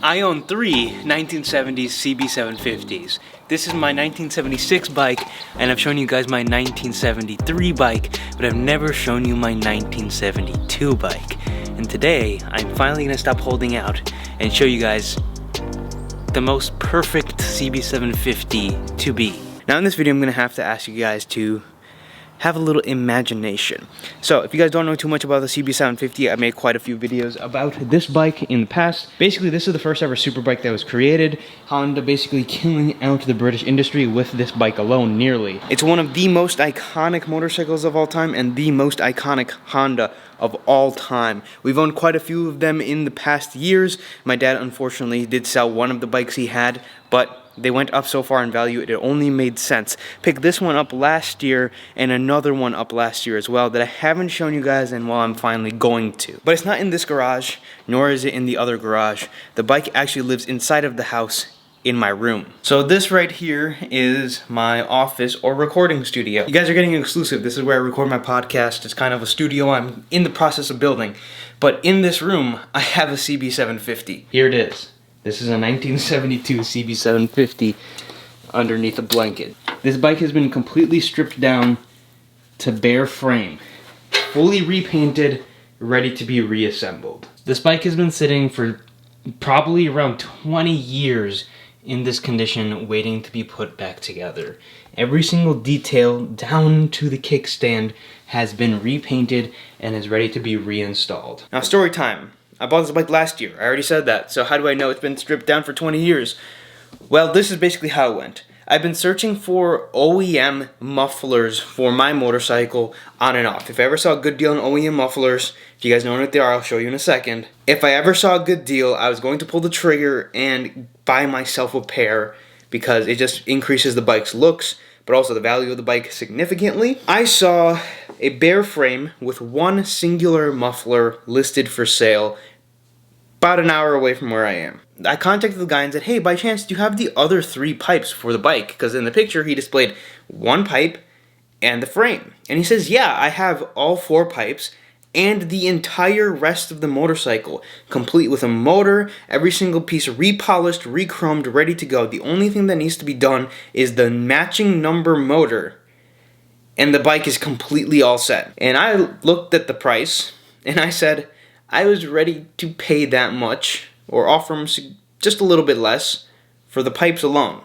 I own three 1970s CB750s. This is my 1976 bike, and I've shown you guys my 1973 bike, but I've never shown you my 1972 bike. And today, I'm finally gonna stop holding out and show you guys the most perfect CB750 to be. Now in this video, I'm gonna have to ask you guys to have a little imagination. So if you guys don't know too much about the CB750, I made quite a few videos about this bike in the past. Basically, this is the first ever super bike that was created. Honda basically killing out the British industry with this bike alone, nearly. It's one of the most iconic motorcycles of all time and the most iconic Honda of all time. We've owned quite a few of them in the past years. My dad unfortunately did sell one of the bikes he had, but they went up so far in value, it only made sense. Picked this one up last year and another one up last year as well that I haven't shown you guys, and well, I'm finally going to. But it's not in this garage, nor is it in the other garage. The bike actually lives inside of the house in my room. So this right here is my office or recording studio. You guys are getting an exclusive. This is where I record my podcast. It's kind of a studio I'm in the process of building. But in this room, I have a CB750. Here it is. This is a 1972 CB750 underneath a blanket. This bike has been completely stripped down to bare frame, fully repainted, ready to be reassembled. This bike has been sitting for probably around 20 years in this condition, waiting to be put back together. Every single detail down to the kickstand has been repainted and is ready to be reinstalled. Now, story time. I bought this bike last year. I already said that. So how do I know it's been stripped down for 20 years? Well, this is basically how it went. I've been searching for OEM mufflers for my motorcycle on and off. If I ever saw a good deal on OEM mufflers, if you guys know what they are, I'll show you in a second. If I ever saw a good deal, I was going to pull the trigger and buy myself a pair because it just increases the bike's looks, but also the value of the bike significantly. I saw a bare frame with one singular muffler listed for sale about an hour away from where I am. I contacted the guy and said, hey, by chance, do you have the other three pipes for the bike? Because in the picture, he displayed one pipe and the frame. And he says, yeah, I have all four pipes and the entire rest of the motorcycle, complete with a motor, every single piece repolished, re-chromed, ready to go. The only thing that needs to be done is the matching number motor, and the bike is completely all set. And I looked at the price, and I said, I was ready to pay that much, or offer them just a little bit less, for the pipes alone.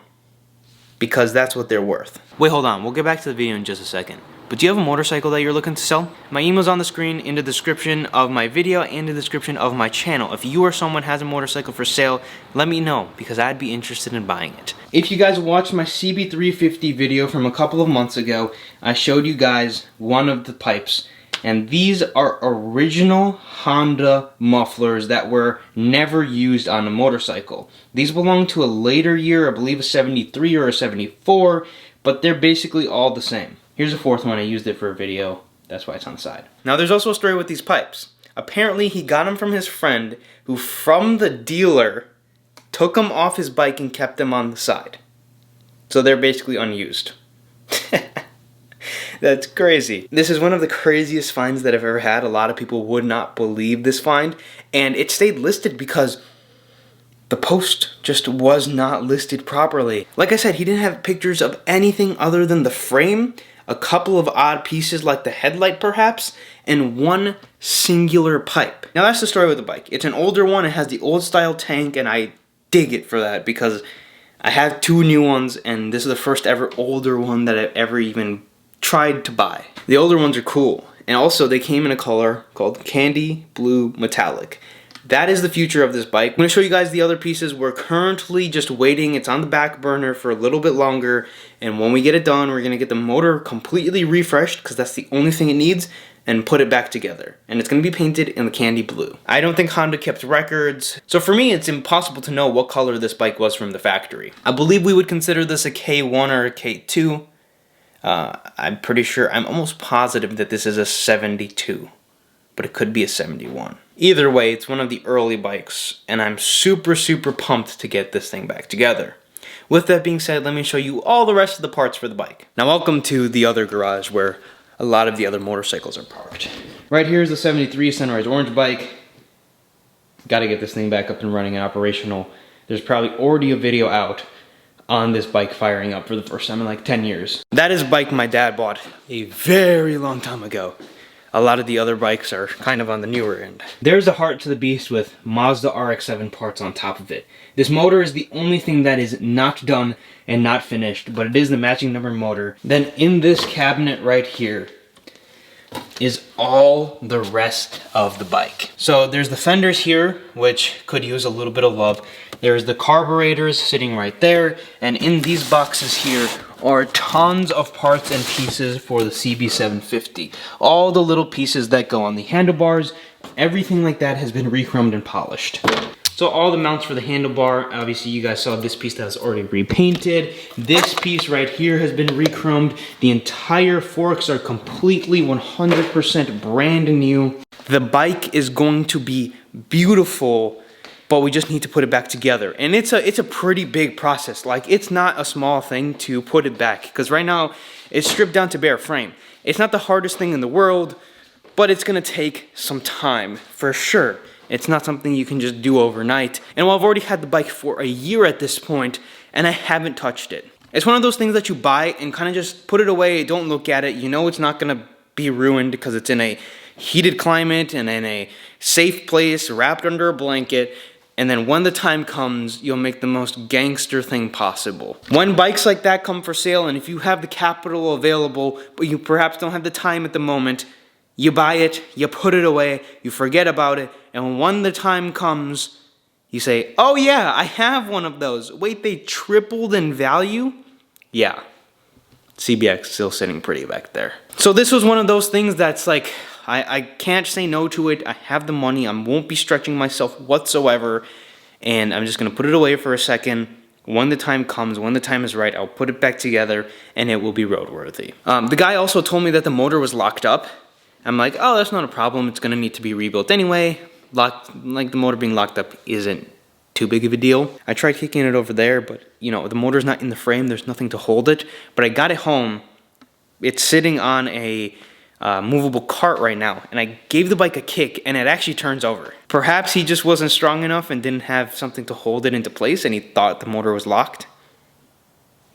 Because that's what they're worth. Wait, hold on. We'll get back to the video in just a second. But do you have a motorcycle that you're looking to sell? My email's on the screen, in the description of my video, and the description of my channel. If you or someone has a motorcycle for sale, let me know, because I'd be interested in buying it. If you guys watched my CB350 video from a couple of months ago, I showed you guys one of the pipes. And these are original Honda mufflers that were never used on a motorcycle. These belong to a later year, I believe a 73 or a 74, but they're basically all the same. Here's a fourth one. I used it for a video. That's why it's on the side. Now, there's also a story with these pipes. Apparently, he got them from his friend, who from the dealer took them off his bike and kept them on the side. So they're basically unused. That's crazy. This is one of the craziest finds that I've ever had. A lot of people would not believe this find, and it stayed listed because the post just was not listed properly. Like I said, he didn't have pictures of anything other than the frame, a couple of odd pieces like the headlight perhaps, and one singular pipe. Now that's the story with the bike. It's an older one, it has the old style tank, and I dig it for that because I have two new ones, and this is the first ever older one that I've ever even tried to buy. The older ones are cool, and also they came in a color called Candy Blue Metallic. That is the future of this bike. I'm going to show you guys the other pieces. We're currently just waiting. It's on the back burner for a little bit longer, and when we get it done, we're going to get the motor completely refreshed, because that's the only thing it needs, and put it back together. And it's going to be painted in the candy blue. I don't think Honda kept records, so for me it's impossible to know what color this bike was from the factory. I believe we would consider this a K1 or a K2. I'm pretty sure, I'm almost positive that this is a 72, but it could be a 71. Either way, it's one of the early bikes, and I'm super pumped to get this thing back together. With that being said, let me show you all the rest of the parts for the bike. Now welcome to the other garage where a lot of the other motorcycles are parked. Right here is the 73 Sunrise Orange bike. got to get this thing back up and running and operational. There's probably already a video out on this bike firing up for the first time in like 10 years. That is a bike my dad bought a very long time ago. A lot of the other bikes are kind of on the newer end. There's a heart to the beast with Mazda RX-7 parts on top of it. This motor is the only thing that is not done and not finished, but it is the matching number motor. Then in this cabinet right here is all the rest of the bike. So there's the fenders here, which could use a little bit of love. There's the carburetors sitting right there, and in these boxes here are tons of parts and pieces for the CB750. All the little pieces that go on the handlebars, everything like that has been re-chromed and polished. So all the mounts for the handlebar, obviously you guys saw this piece that was already repainted. This piece right here has been re-chromed. The entire forks are completely 100% brand new. The bike is going to be beautiful, but we just need to put it back together. And it's a pretty big process. Like, it's not a small thing to put it back, because right now it's stripped down to bare frame. It's not the hardest thing in the world, but it's gonna take some time for sure. It's not something you can just do overnight. And while I've already had the bike for a year at this point, and I haven't touched it. It's one of those things that you buy and kind of just put it away, don't look at it. You know it's not gonna be ruined because it's in a heated climate and in a safe place, wrapped under a blanket. And then when the time comes, you'll make the most gangster thing possible. When bikes like that come for sale, and if you have the capital available, but you perhaps don't have the time at the moment, you buy it, you put it away, you forget about it, and when the time comes, you say, oh yeah, I have one of those. Wait, they tripled in value? Yeah, CBX still sitting pretty back there. So this was one of those things that's like, I can't say no to it. I have the money, I won't be stretching myself whatsoever, and I'm just gonna put it away for a second. When the time comes, when the time is right, I'll put it back together, and it will be roadworthy. The guy also told me that the motor was locked up. I'm like, oh, that's not a problem. It's gonna need to be rebuilt anyway. Like the motor being locked up isn't too big of a deal. I tried kicking it over there, but you know, the motor's not in the frame. There's nothing to hold it. But I got it home. It's sitting on a movable cart right now, and I gave the bike a kick, and it actually turns over. Perhaps he just wasn't strong enough and didn't have something to hold it into place, and he thought the motor was locked.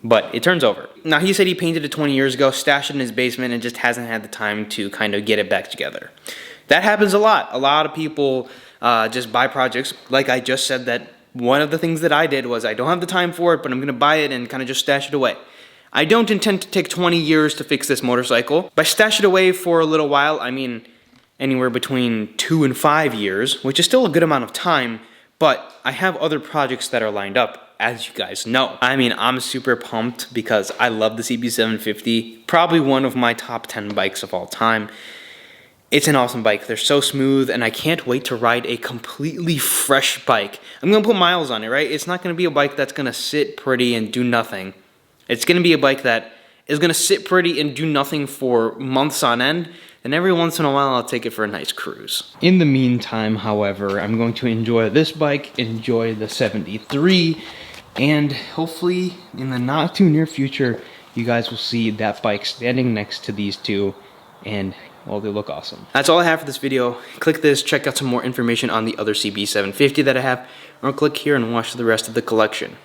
But it turns over. Now, he said he painted it 20 years ago, stashed it in his basement, and just hasn't had the time to kind of get it back together. That happens a lot. A lot of people just buy projects. Like I just said, that one of the things that I did was I don't have the time for it, but I'm gonna buy it and kind of just stash it away. I don't intend to take 20 years to fix this motorcycle. By stash it away for a little while, I mean anywhere between 2 and 5 years, which is still a good amount of time, but I have other projects that are lined up, as you guys know. I mean, I'm super pumped because I love the CB750, probably one of my top 10 bikes of all time. It's an awesome bike. They're so smooth, and I can't wait to ride a completely fresh bike. I'm gonna put miles on it, right? It's not gonna be a bike that's gonna sit pretty and do nothing. It's gonna be a bike that is gonna sit pretty and do nothing for months on end, and every once in a while I'll take it for a nice cruise. In the meantime, however, I'm going to enjoy this bike, enjoy the 73, and hopefully in the not too near future, you guys will see that bike standing next to these two, and well, they look awesome. That's all I have for this video. Click this, check out some more information on the other CB750 that I have, or click here and watch the rest of the collection.